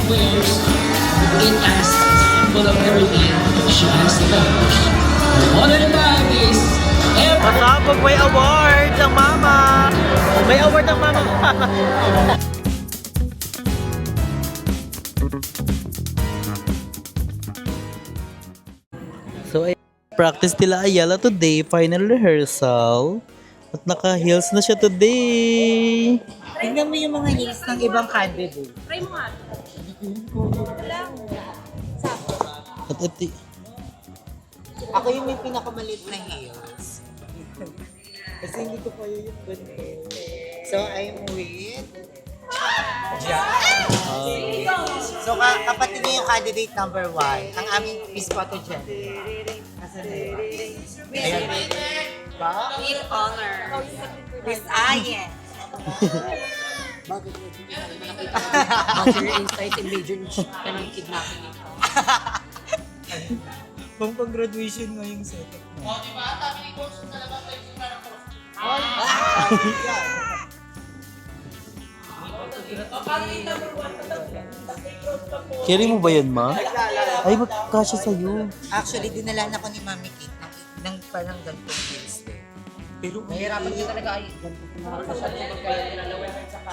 players, it as symbol of everything she has accomplished. One of the bag is Pasabog, may award ang mama. May award ang mama. So, ay practice nila Ayala today, final rehearsal. At naka-heels na siya today. Tingnan mo yung mga heels ng ibang candidate. Try mo nga. At ito, Ako yung may pinakamaliit na heels. Kasi hindi ko kaya yung ganito. So, I'm with... So, kapatid niya yung candidate number 1. Ang aming Miss Photogenic. Asan na yun? Ayan. Ba? With honor. Miss Ayen. Major insight in major ka ng kidnapping ito. Pang-graduation nga yung setup mo. O, diba? Sabi ni Coach, talagang tayo sa parang cross. carry mo ba yan, ma? Ay, magkasya sa'yo. Actually, dinala na ko ni Mami Kate ng parang ganitong heels eh. Pero Mahirapan din talaga ay ganito kung makakasal mo magkaya nilalawin sa pa.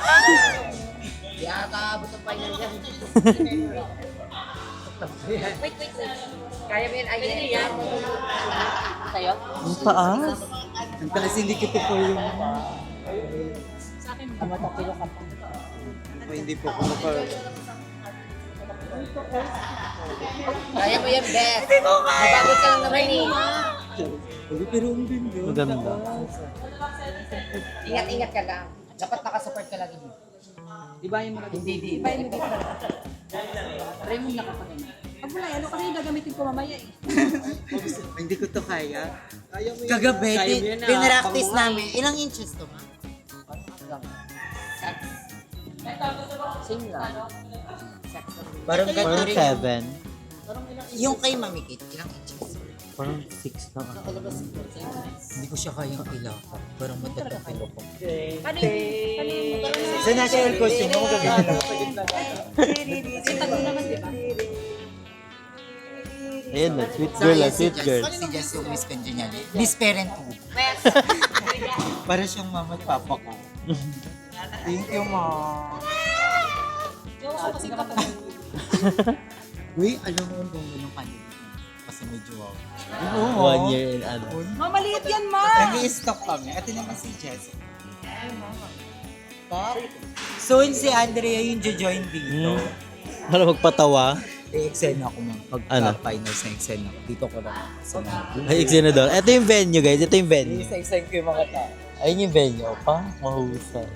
Di ata abot ang final yan. Wait. Kaya mo yan, ayen. Sa'yo? Ang taas. ang taas hindi ko po yung... Sa akin, matakilo ka pa. Hindi po ako Kaya mo yan, Beth. Mabagod ka lang naman eh. Pero ang ganda. Maganda. Ingat-ingat ka lang. Dapat nakasupport ka lagi dito. Di ba yung mga hindi. Di ba yung mga try mo nakapagin. Pag wala, ano kasi yung gagamitin ko mamaya eh. Hindi ko to kaya. Kagabi, pinractice namin. Ilang inches to, ma? Same lang. Parang ganito Parang rin. 7. Yung kay Mami Kate, ilang inches? Parang 6 lang. Hindi ko siya kayang ilakap. Parang matatapilo ko. Paano yung Sa national costume, ako gagawin. tago naman, di ba? Ayan na, sweet girl ah, sweet girl. Si Jess yung Miss Congeniality. Miss Parenthood. Para siyang mama at papa ko. Thank you, ma. Uy, alam mo ang ganda ng candidate mo. Kasi medyo wow. 1 year and ano. Mamaliit yan, ma! Nag-i-stock kami. Ito naman si Jess. Soon si Andrea yung join dito. Para magpatawa. I-exena ako man. Pag Ano? finals na exena ko. Dito ko lang. Sa mga. Ay, exenador. Ito yung venue, guys. Ito yung venue. Isa-isa ko yung mga tao. Ayun yung venue. Pa, mahusay.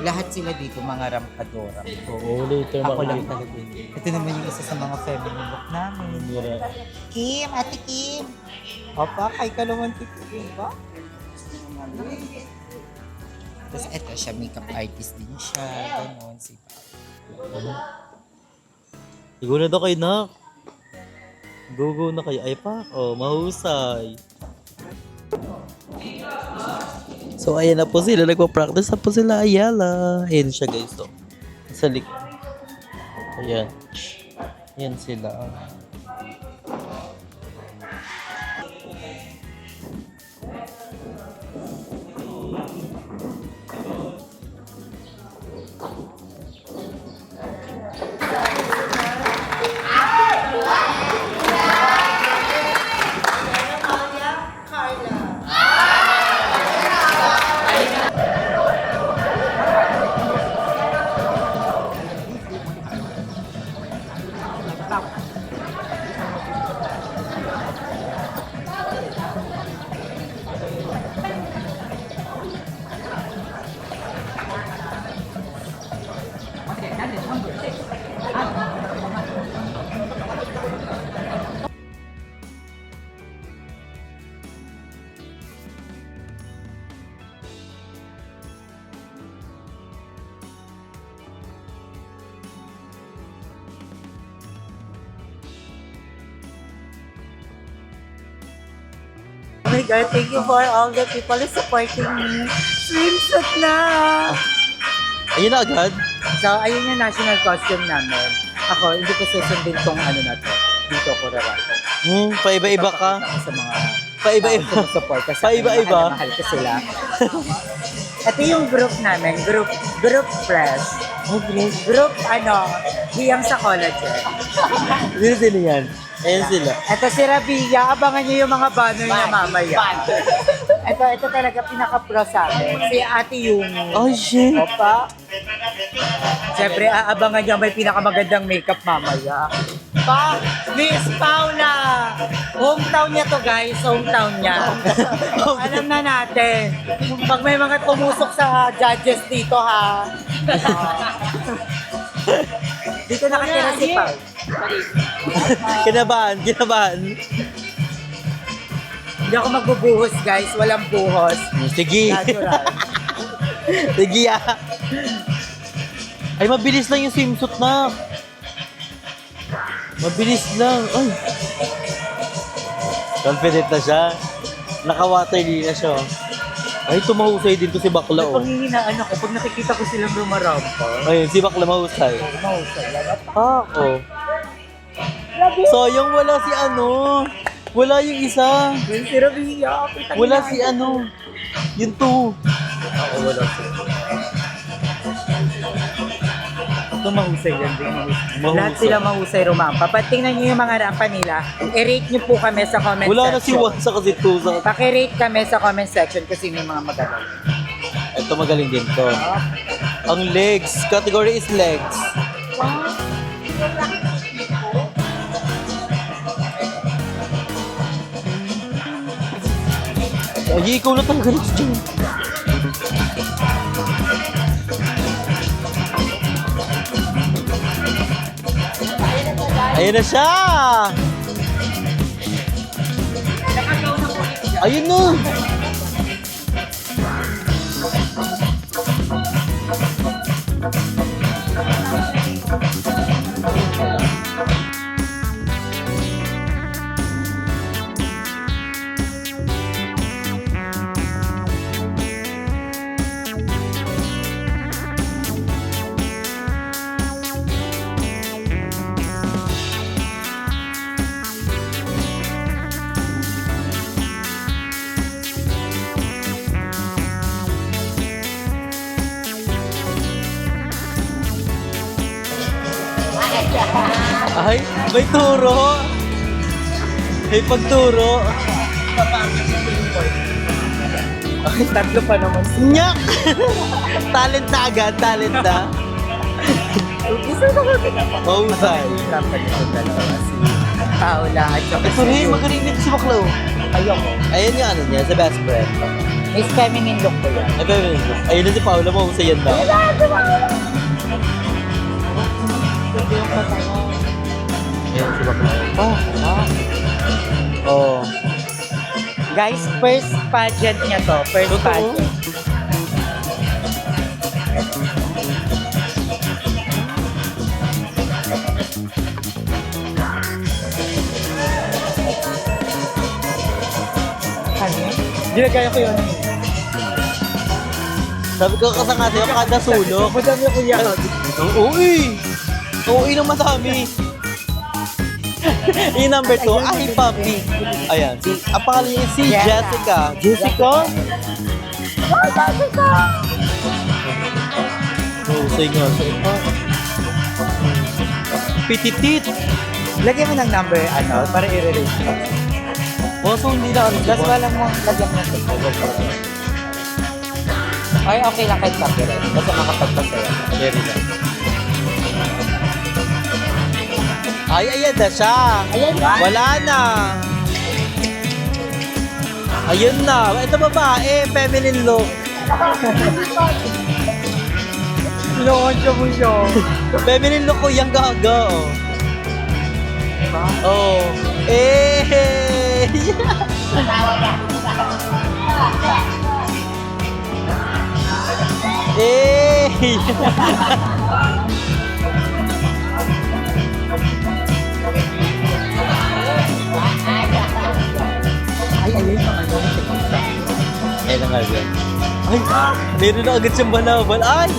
Lahat sila dito, mga rampadora. Oo, later Ako lang makikita. talaga. Ito naman yung isa sa mga feminine look namin. Kim, Ate Kim. Papa, kay ka naman si Kim ba? Tapos eto siya, makeup artist din siya. Ganon, si Go na daw kayo, nak. Go na kayo. Ay pa, oh, mahusay. So, ayan na po sila. Nagpa-practice na po sila, Ayala. Ayan siya, guys. So, sa likod. Ayan. Ayan sila. God, thank you for all the people who supporting me. Swimsuit na! Ayun na agad. So, ayun yung national costume namin. Ako, hindi ko susundin tong ano na to. Dito ko rarato. Paiba-iba ka. Ako sa mga Paiba-iba. support kasi Paiba-iba. mahal ko sila. Ito yung group namin, group fresh. Group hiyang sa collagen. Sino sino yan? Ayan sila. Ito si Rabia, abangan niyo yung mga banner niya mamaya. Ito talaga pinaka-pro sa amin. Si Ate Yumi. Oh, shit. Opa. Siyempre, aabangan niya may pinakamagandang makeup mamaya. Miss Paula! Hometown niya to guys, hometown niya. Alam na natin. Pag may mga tumusok sa judges dito ha. Dito nakatira si Pao. Kinabahan. Hindi ako magbubuhos guys, walang buhos. Sige. Natural. Sige Ay, mabilis lang yung swimsuit na. Mabilis lang. Ay. Confident na siya. Naka-waterly na siya. Ay, tumahusay din to si Bakla, May oh. panghihinaan ako pag nakikita ko silang rumarampa. Ayun, si Bakla mahusay. Mahusay. Ako. Sayang wala si Wala yung isa. Si Rabia. Wala si Yung two. Oo, wala siya. Ito mahusay yan din. Mahusay. Lahat sila mahusay rumampa. Patingnan nyo yung mga rampa nila. I-rate nyo po kami sa comment Wala na si section. 1 sa kasi 2 sa... Paki-rate kami sa comment section kasi may mga magaling. Ito magaling din to. Ang legs. Category is legs. Ay, ikaw na talaga next dyan. Ayun na siya! Ayun na! Ay, may turo. May pagturo. Ay, tatlo pa naman. Nyak! Talent na agad, talent na. Gusto ko ko Mahusay. rampa nito dalawa. Si Paula at saka Ito rin, magaling dito si Baklaw. Ayoko. Ayan yung niya, sa best friend. May feminine look ko yan. Ay, pero ayun na si Paula, mahusay yan daw. Ayan si Baklaw. Oh. Guys, first pageant niya to. First Totoo? pageant. Ano? Ginagaya ko yun. Sabi ko kasanga sa'yo, kada sulok. Madami ako yan. Uy! Uy ng madami. Yung number 2, ay papi. Ayan, ang pangalan niya si Jessica. Jessica? Mahusay nga sa iba. Pititit. Lagyan mo ng number, para i-rate ko. So hindi na Tapos wala mo lagyan mo ng ay, okay lang kahit copyright. Basta makapagpasaya. Very nice. Ay, ayan na siya. Ayan na. Wala na. Ayun na. Ito babae, feminine look. Pinakonsya mo siya. Feminine look ko yung gaga, oh. Oh. Eh! Eh! Ay, ayun yung Ayan na nga yan. Ay! Meron na agad siyang banabal. Ay!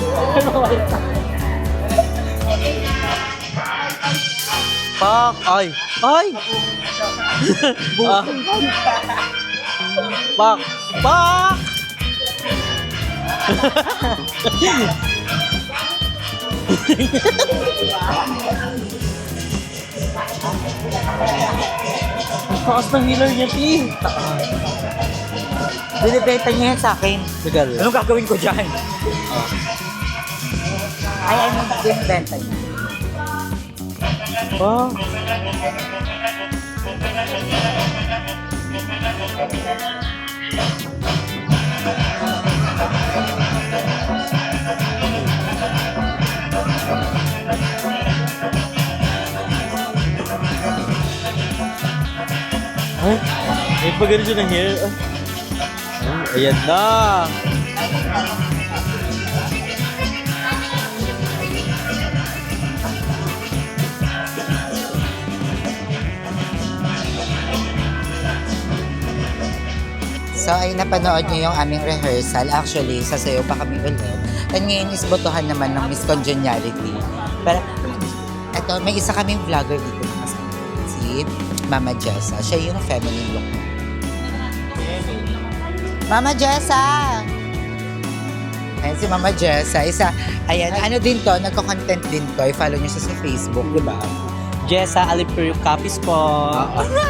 Pak! Ay! Ay! Ah. Pak! Pak! Ang taas ng healer niya, P. Binibenta niya yan sa akin. Legal. Anong gagawin ko dyan? Ay, binibenta niya. Pak! Ay, may pagano siya ng hair. Ay, ayan na. So ay napanood niyo yung aming rehearsal. Actually, sasayaw pa kami ulit. And ngayon is botohan naman ng Miss Congeniality. Pero, eto, may isa kaming vlogger dito na kasama. Si Mama Jessa. Siya yung feminine look. Mama Jessa! Ayan si Mama Jessa. Ayan, ano din to, nagko-content din to. I-follow niyo siya sa Facebook, di ba? Jessa Aliperio Copies po.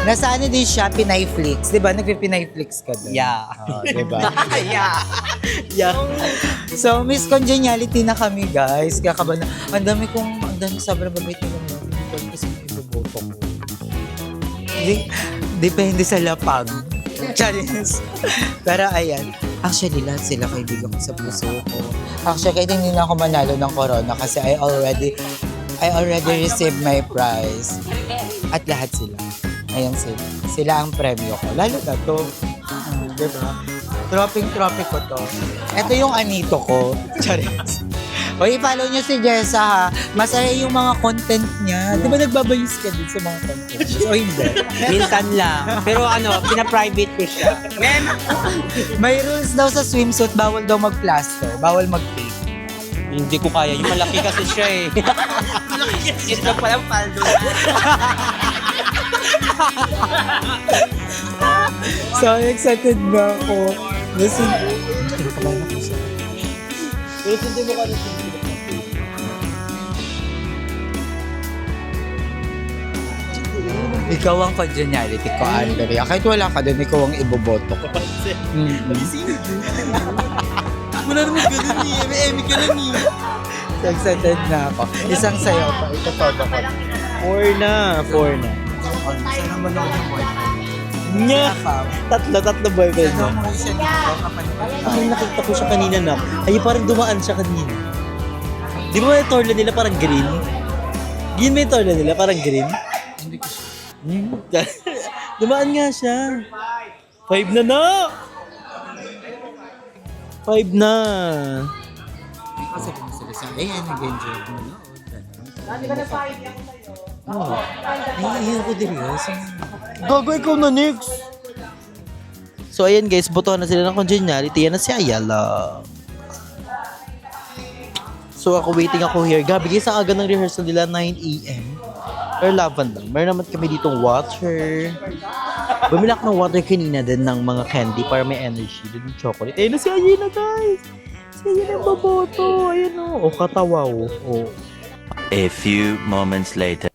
Nasa ano din siya, Pinayflix. Di ba? Nagpi-Pinayflix ka doon. Yeah. Di ba? Yeah. Yeah. So, Miss Congeniality na kami, guys. Kaya ka ba na, ang dami sobrang babait nila mo. Hindi ko kasi may iboboto ko. Depende sa lapag. Challenge. Pero ayan, actually, lahat sila kaibigan ko sa puso ko. Actually, kahit hindi na ako manalo ng corona kasi I already received my prize. At lahat sila. Ayan sila. Sila ang premyo ko. Lalo na to. Diba? Troping-trophy ko to. Ito yung anito ko. Charis. O, i-follow nyo si Jessa ha. Masaya yung mga content niya. Di ba nagbabayos ka din sa mga content? O hindi? Minsan lang. Pero ano, pina-private ko siya. May rules daw sa swimsuit. Bawal daw mag-plaster. Bawal mag-tape. Hindi ko kaya. Yung malaki kasi siya eh. Ito palang paldo na. So, excited na ako. Listen. Kinakabahan ako siya. Pero hindi mo ka rin. Ikaw ang congeniality ko, Andrea. Kahit wala ka doon, ikaw ang iboboto ko. Wala naman ganun eh. May emi ka lang eh. So, excited na ako. Isang sayo pa. Ito todo ko. 4 na. Saan naman ako yung boyfriend? Nya! Tatlo boyfriend Ito mo. mo siya dito kapag Ay, nakita ko siya kanina na. Ay, parang dumaan siya kanina. Di ba may torla nila parang green? Green may torla nila parang green? Hindi ko siya. Dumaan nga siya. 5 na na! 5 na. Kasi kung sila sa ayan, nag-enjoy ako manood. Oh. Naiiyak ko din guys. Gago, ikaw na next. So ayan guys, botohan na sila ng congeniality. Yan na si Ayala. So ako waiting ako here. Gabi guys, ang aga ng rehearsal nila 9 AM. Pero laban lang. Meron naman kami ditong water. Bumili ako ng water kanina din ng mga candy para may energy. Din yung chocolate. Ayun na si Ayala guys. Si Ayala yung baboto. Ayun o. O katawaw. O. A few moments later.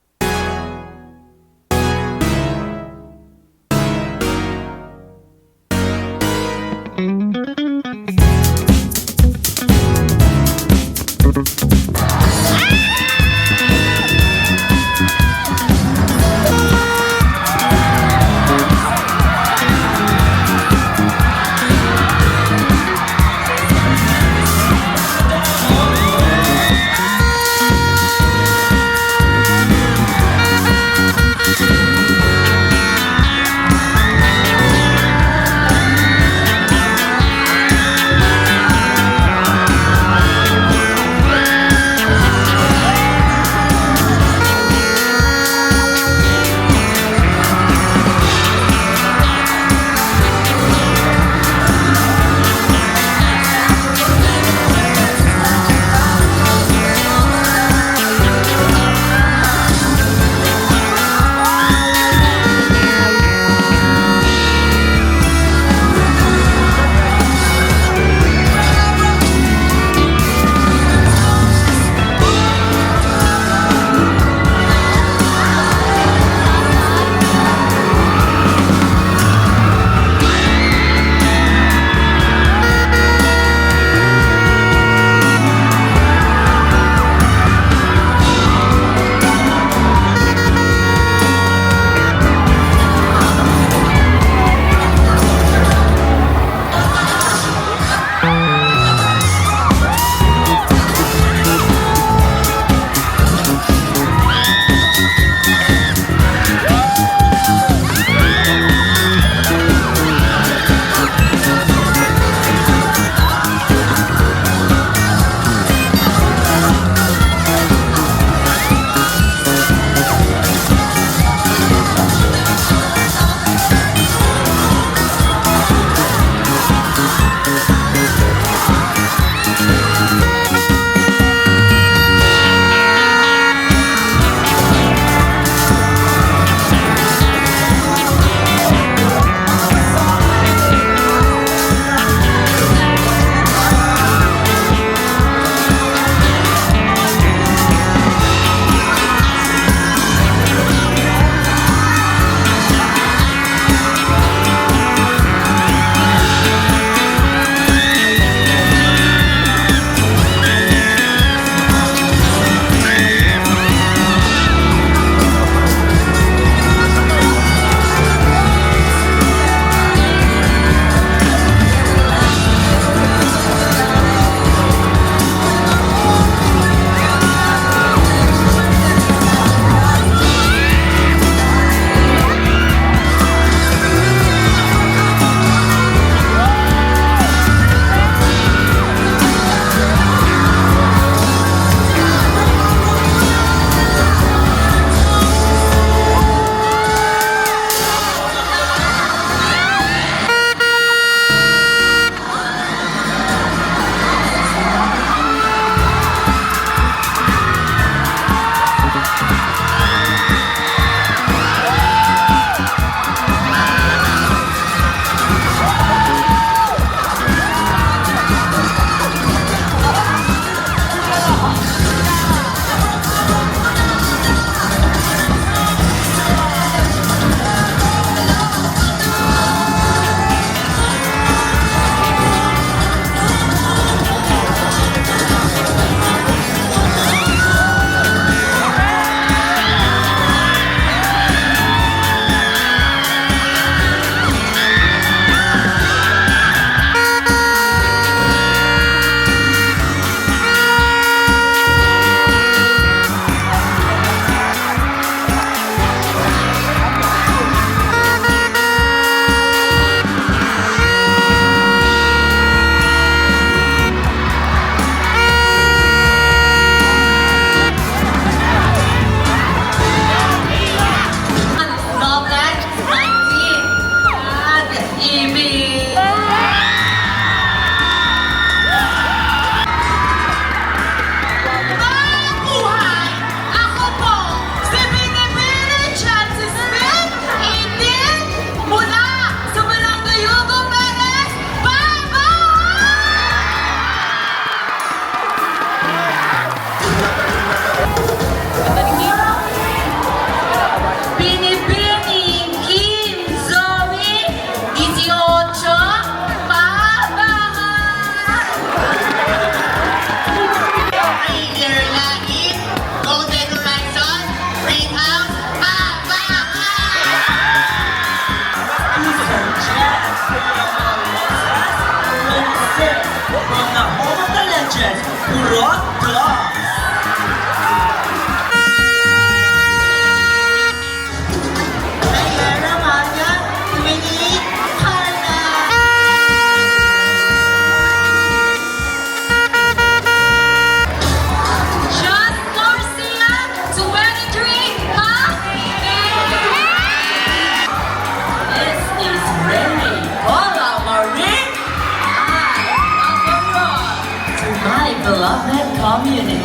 beloved community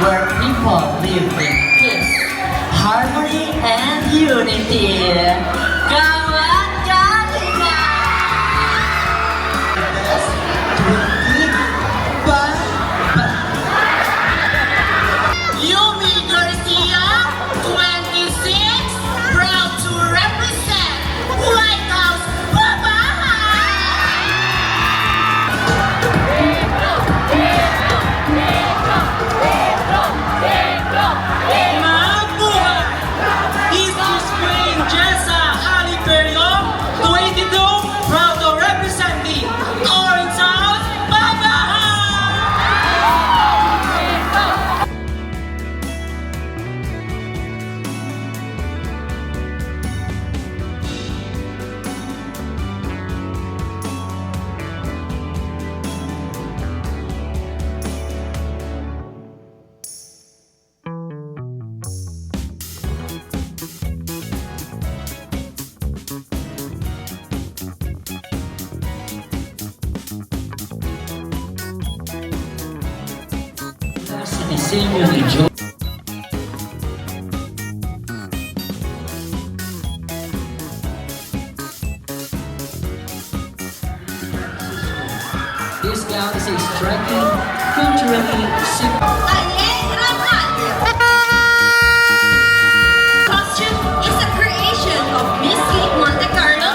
where people live in peace, harmony, and unity. Kawan Kalinga! Yumi Garcia, 26, proud to represent White House Mabuhay! East Queen Jessa Haliperio, 22, proud to represent the Orange House Diseño de yo. This gown is a striking, culturally simple. Costume is a creation of Miss Kate Monte Carlo.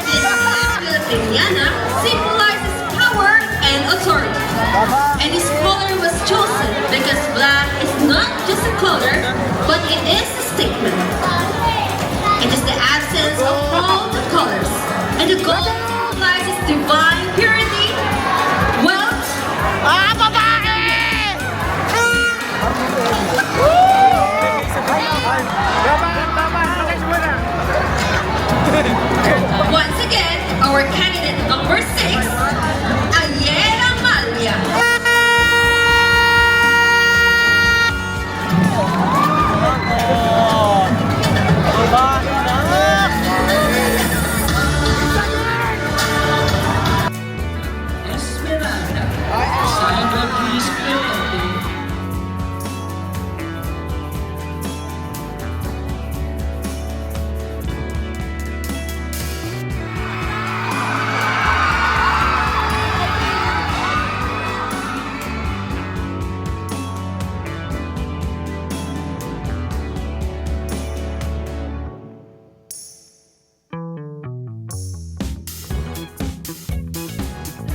This Filipiniana symbolizes power and authority. And this color was chosen because black is not just a color, but it is a statement. It is the absence of all the colors. And the gold symbolizes divine purity, wealth, once again, our candidate number 6, Ayera Malia. Esmeralda, Sandra Cruz Clemente.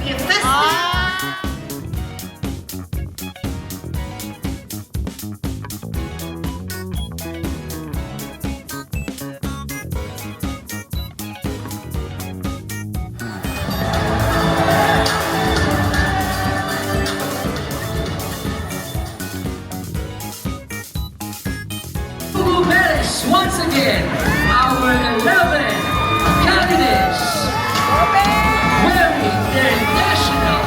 A festive Hugo Perez, once again, our 11 candidates wearing their national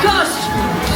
costumes.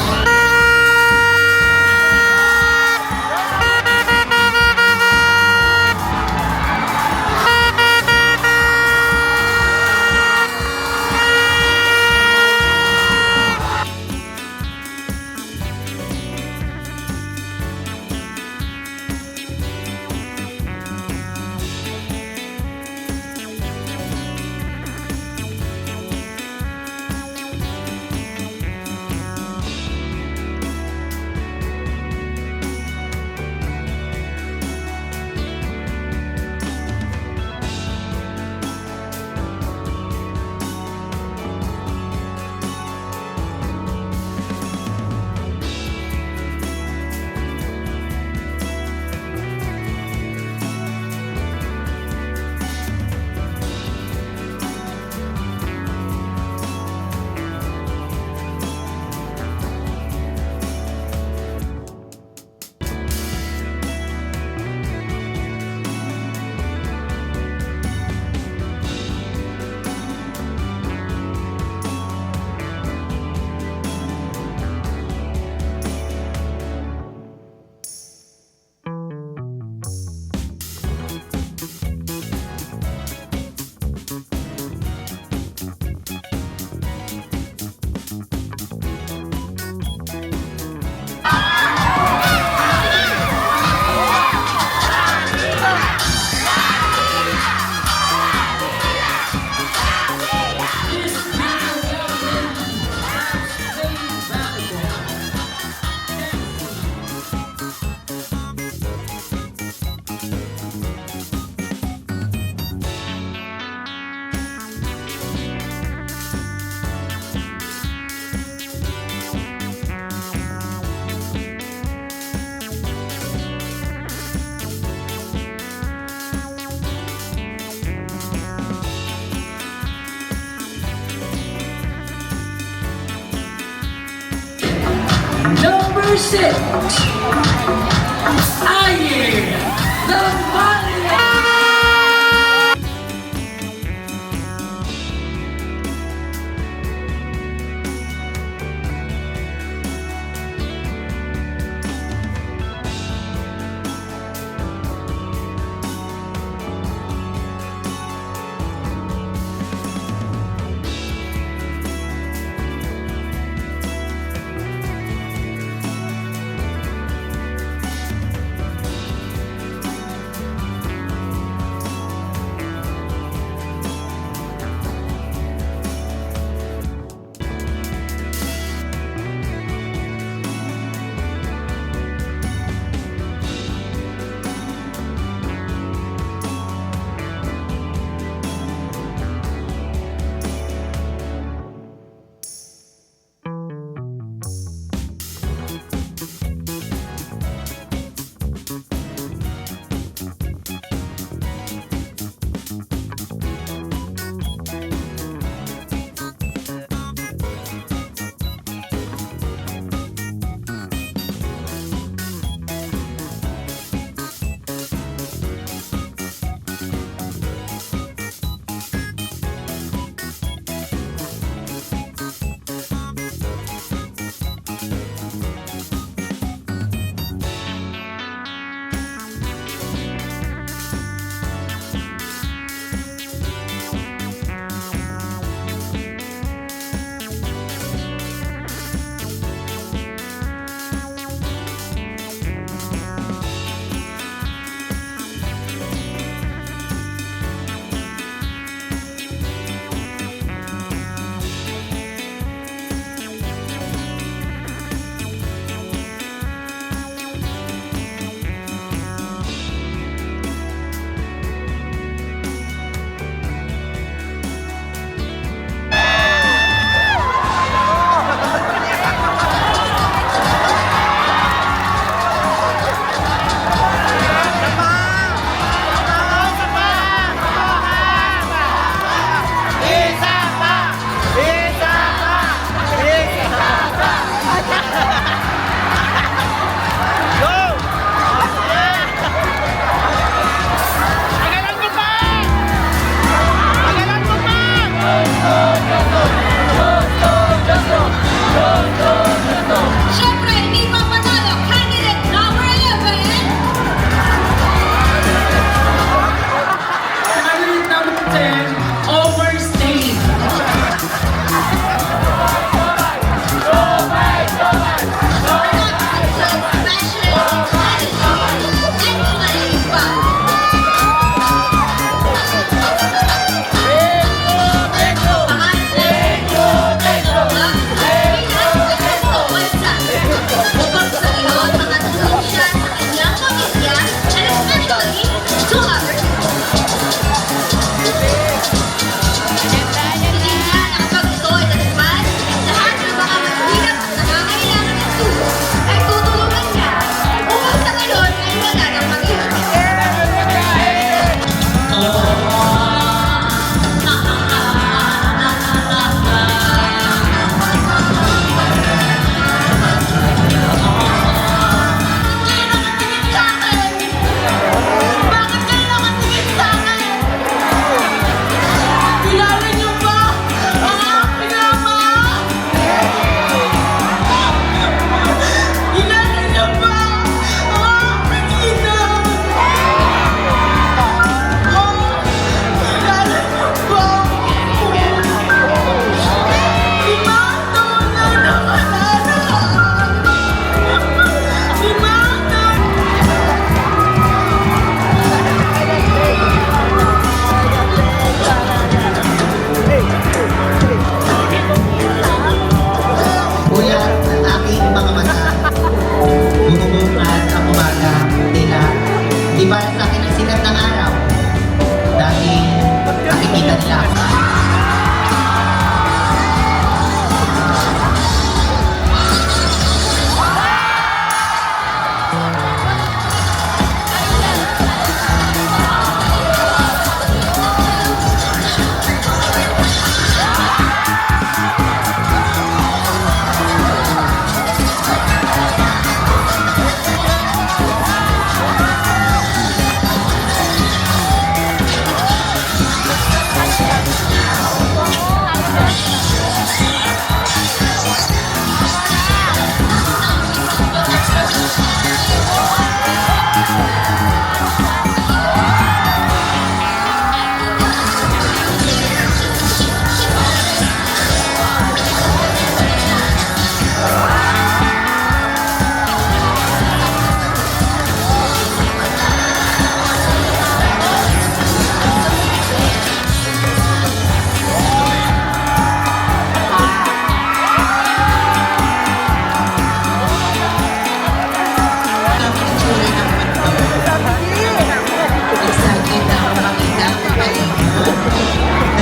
number 6, Aye Navalia.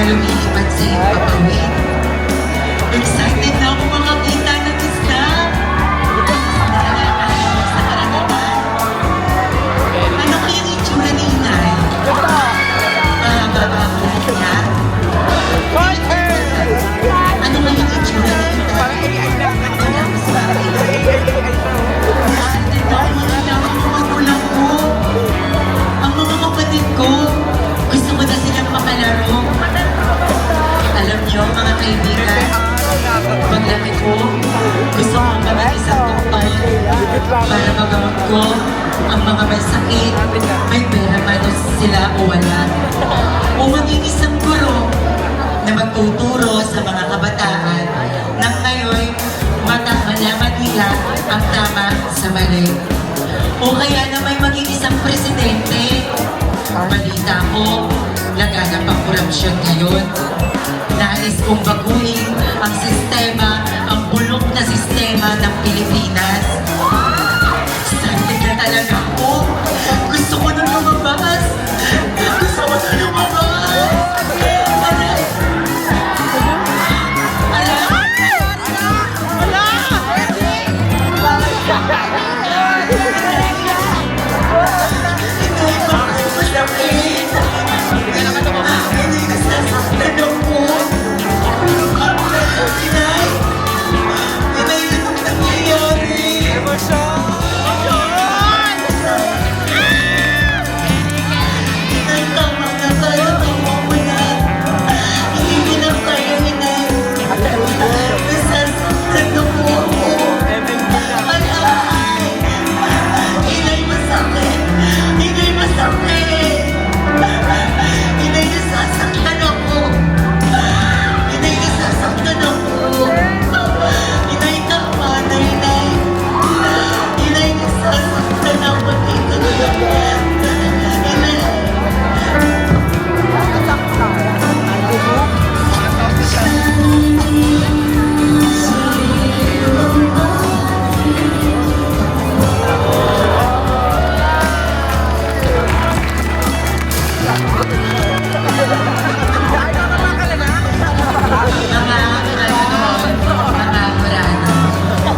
na lumilipad sa ipapawid. Excited na ako makakita ng isda. Sa karagatan. Ano kaya yung itsura ni Inay? Mahaba ba ang buhok niya? Ano kaya yung itsura ni Inay? Mas excited na ako makita ang mga magulang ko. Ang mga kapatid ko. Gusto ko na silang makalaro. Alam niyo, mga kaibigan, paglaki ko, gusto ko maging isang doktor para magamot ko ang mga may sakit, may pera man sila o wala. O maging isang guro na magtuturo sa mga kabataan na ngayon malaman nila ang tama sa mali. O kaya na may maging isang presidente. Balita ko, laganap ang korupsyon ngayon. Nais kong baguhin ang sistema, ang bulok na sistema ng Pilipinas. Excited na talaga ako. Gusto ko na lumabas. Gusto ko na lumabas. Aray.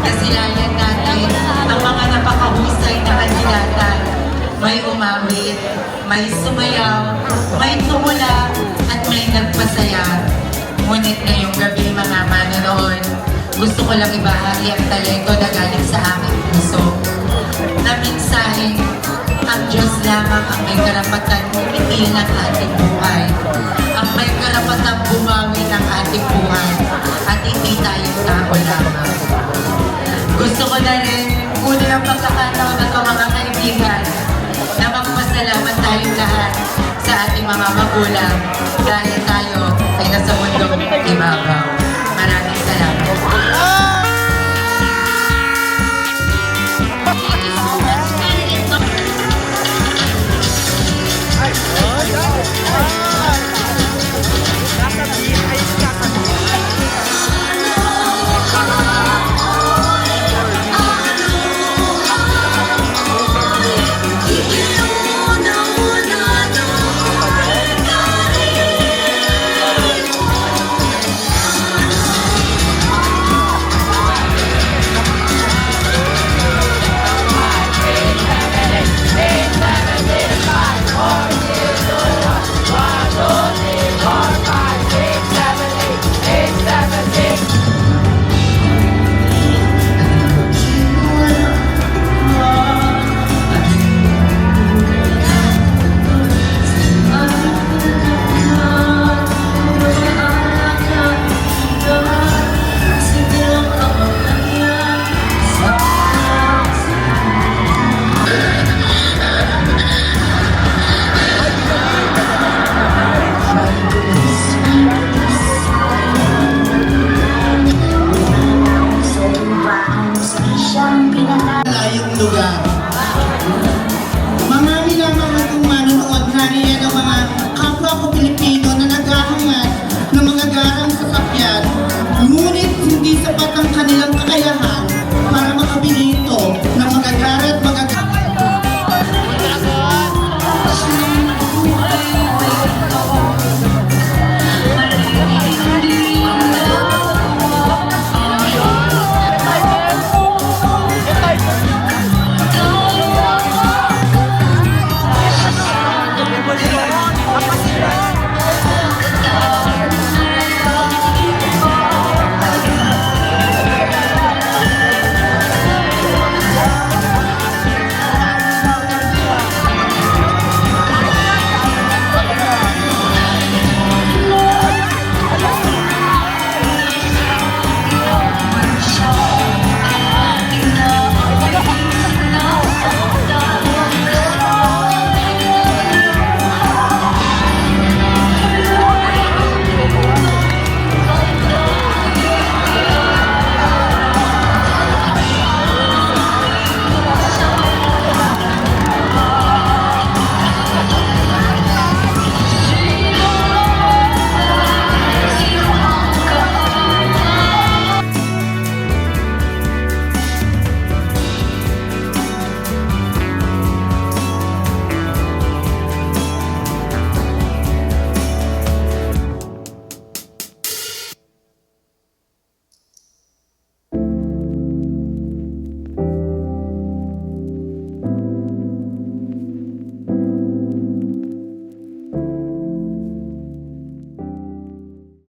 Kasilayan natin ang mga napakahusay na kandidata. May umawit, may sumayaw, may tumula, at may nagpasaya. Ngunit ngayong gabi mga manonood, gusto ko lang ibahagi ang talento na galing sa aking puso. Na mensaheng ang Diyos lamang ang may karapatan pumigil ng ating buhay. Ang may karapatan bumawi ng ating buhay at hindi tayong tao lamang. Gusto ko na rin, una ng pagkakataon na ito mga kaibigan, na magpasalamat tayong lahat sa ating mga magulang dahil tayo ay nasa mundong ibabaw.